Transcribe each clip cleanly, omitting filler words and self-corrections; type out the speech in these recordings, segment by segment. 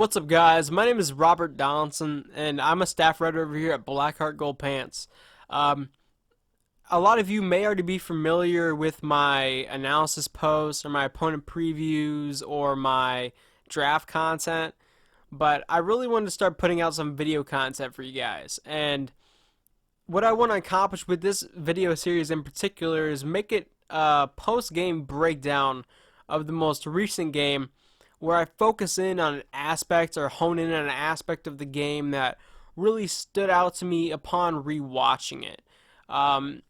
What's up, guys? My name is Robert Donaldson, and I'm a staff writer over here at Blackheart Gold Pants. A lot of you may already be familiar with my analysis posts or my opponent previews or my draft content, but I really wanted to start putting out some video content for you guys. And what I want to accomplish with this video series in particular is make it a post-game breakdown of the most recent game, where I focus in on an aspect or hone in on an aspect of the game that really stood out to me upon rewatching it.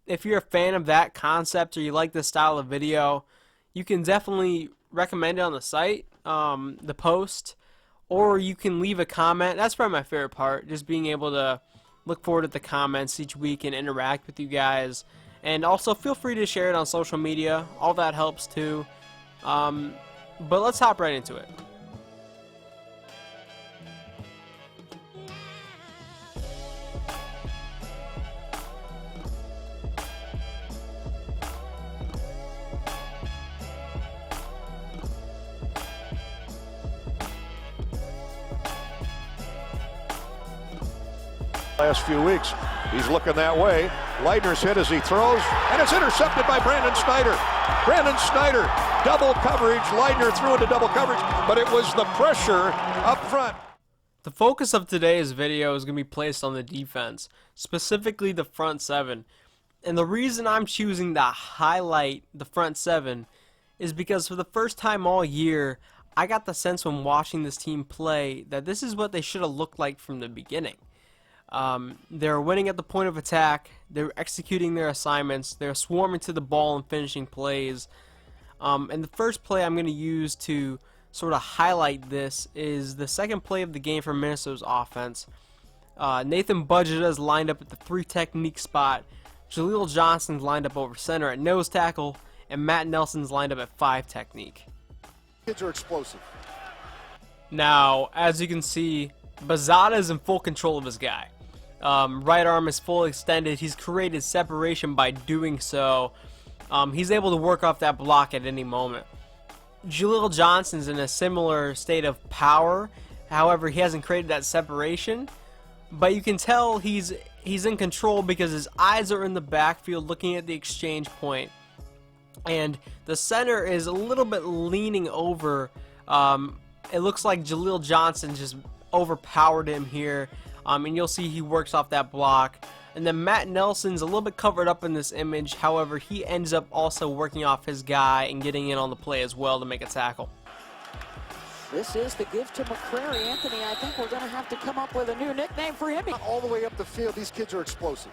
If you're a fan of that concept or you like this style of video, you can definitely recommend it on the site, the post, or you can leave a comment. That's probably my favorite part, just being able to look forward at the comments each week and interact with you guys. And also feel free to share it on social media. All that helps too. But let's hop right into it. Last few weeks, he's looking that way. Leitner's hit as he throws, and it's intercepted by Brandon Snyder. Brandon Snyder, double coverage. Leitner threw into double coverage, but it was the pressure up front. The focus of today's video is going to be placed on the defense, specifically the front seven. And the reason I'm choosing to highlight the front seven is because for the first time all year, I got the sense when watching this team play that this is what they should have looked like from the beginning. They're winning at the point of attack, they're executing their assignments, they're swarming to the ball and finishing plays. And the first play I'm going to use to sort of highlight this is the second play of the game for Minnesota's offense. Nathan Budgeta is lined up at the 3 technique spot, Jaleel Johnson's lined up over center at nose tackle, and Matt Nelson's lined up at 5 technique. Kids are explosive. Now, as you can see, Bazata is in full control of his guy. Right arm is full extended. He's created separation by doing so. He's able to work off that block at any moment. Jaleel Johnson's in a similar state of power. However, he hasn't created that separation. But you can tell he's in control because his eyes are in the backfield looking at the exchange point. And the center is a little bit leaning over. It looks like Jaleel Johnson just overpowered him here. And you'll see he works off that block. And then Matt Nelson's a little bit covered up in this image. However, he ends up also working off his guy and getting in on the play as well to make a tackle. This is the give to McCrary. Anthony, I think we're going to have to come up with a new nickname for him. All the way up the field, these kids are explosive.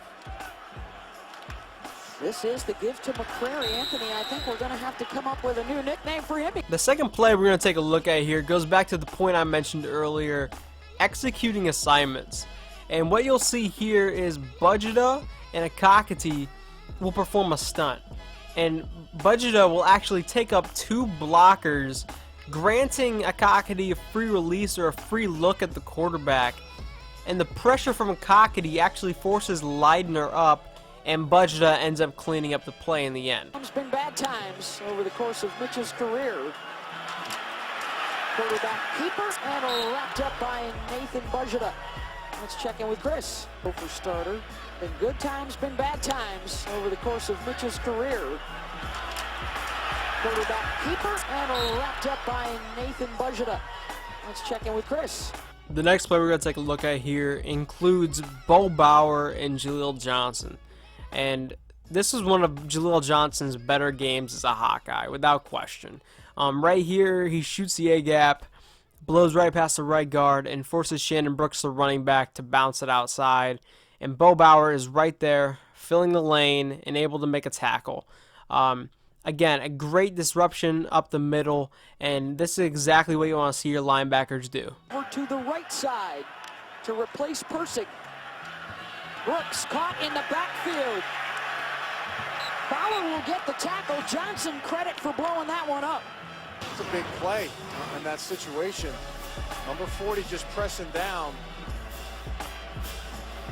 This is the give to McCrary. Anthony, I think we're going to have to come up with a new nickname for him. The second play we're going to take a look at here goes back to the point I mentioned earlier, executing assignments. And what you'll see here is Budgeta and Akakati will perform a stunt. And Budgeta will actually take up 2 blockers, granting Akakati a free release or a free look at the quarterback. And the pressure from Akakati actually forces Leitner up, and Budgeta ends up cleaning up the play in the end. It's been bad times over the course of Mitchell's career. Quarterback keeper and wrapped up by Nathan Budgeta. Let's check in with Chris. For starter, been good times, been bad times over the course of Mitchell's career. Quarterback keeper and wrapped up by Nathan Budgeta. Let's check in with Chris. The next play we're going to take a look at here includes Bo Bauer and Jaleel Johnson. And this is one of Jaleel Johnson's better games as a Hawkeye, without question. Right here, he shoots the A-gap, blows right past the right guard, and forces Shannon Brooks, the running back, to bounce it outside. And Bo Bauer is right there, filling the lane, and able to make a tackle. Again, a great disruption up the middle, and this is exactly what you want to see your linebackers do. Over to the right side to replace Persick. Brooks caught in the backfield. Bauer will get the tackle. Johnson credit for blowing that one up. It's a big play in that situation. Number 40 just pressing down.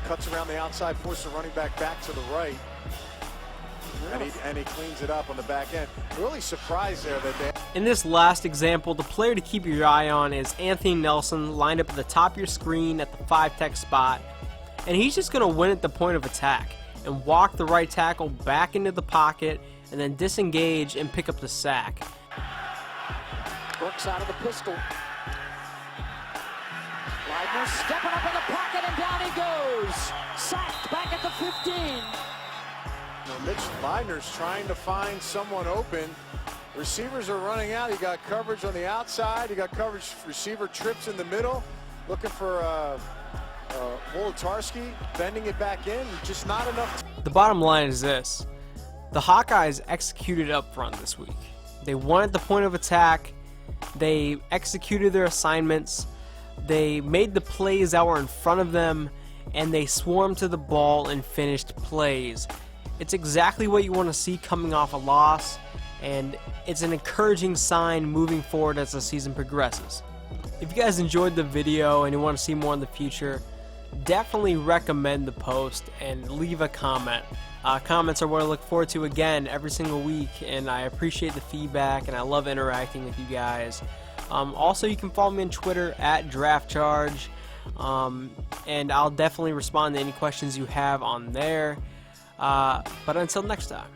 Cuts around the outside, forces the running back to the right. and he cleans it up on the back end. Really surprised there that they... In this last example, the player to keep your eye on is Anthony Nelson, lined up at the top of your screen at the 5-tech spot. And he's just going to win at the point of attack and walk the right tackle back into the pocket and then disengage and pick up the sack. Brooks out of the pistol. Leidner stepping up in the pocket, and down he goes. Sacked back at the 15. Mitch Leidner's trying to find someone open. Receivers are running out. You got coverage on the outside. You got coverage. Receiver trips in the middle, looking for Wolodarski, bending it back in. Just not enough. The bottom line is this: the Hawkeyes executed up front this week. They won at the point of attack. They executed their assignments. They made the plays that were in front of them, and they swarmed to the ball and finished plays. It's exactly what you want to see coming off a loss, and it's an encouraging sign moving forward as the season progresses. If you guys enjoyed the video and you want to see more in the future, definitely recommend the post and leave a comment. Comments are what I look forward to again every single week, and I appreciate the feedback and I love interacting with you guys. Also, you can follow me on Twitter at DraftCharge, and I'll definitely respond to any questions you have on there. But until next time.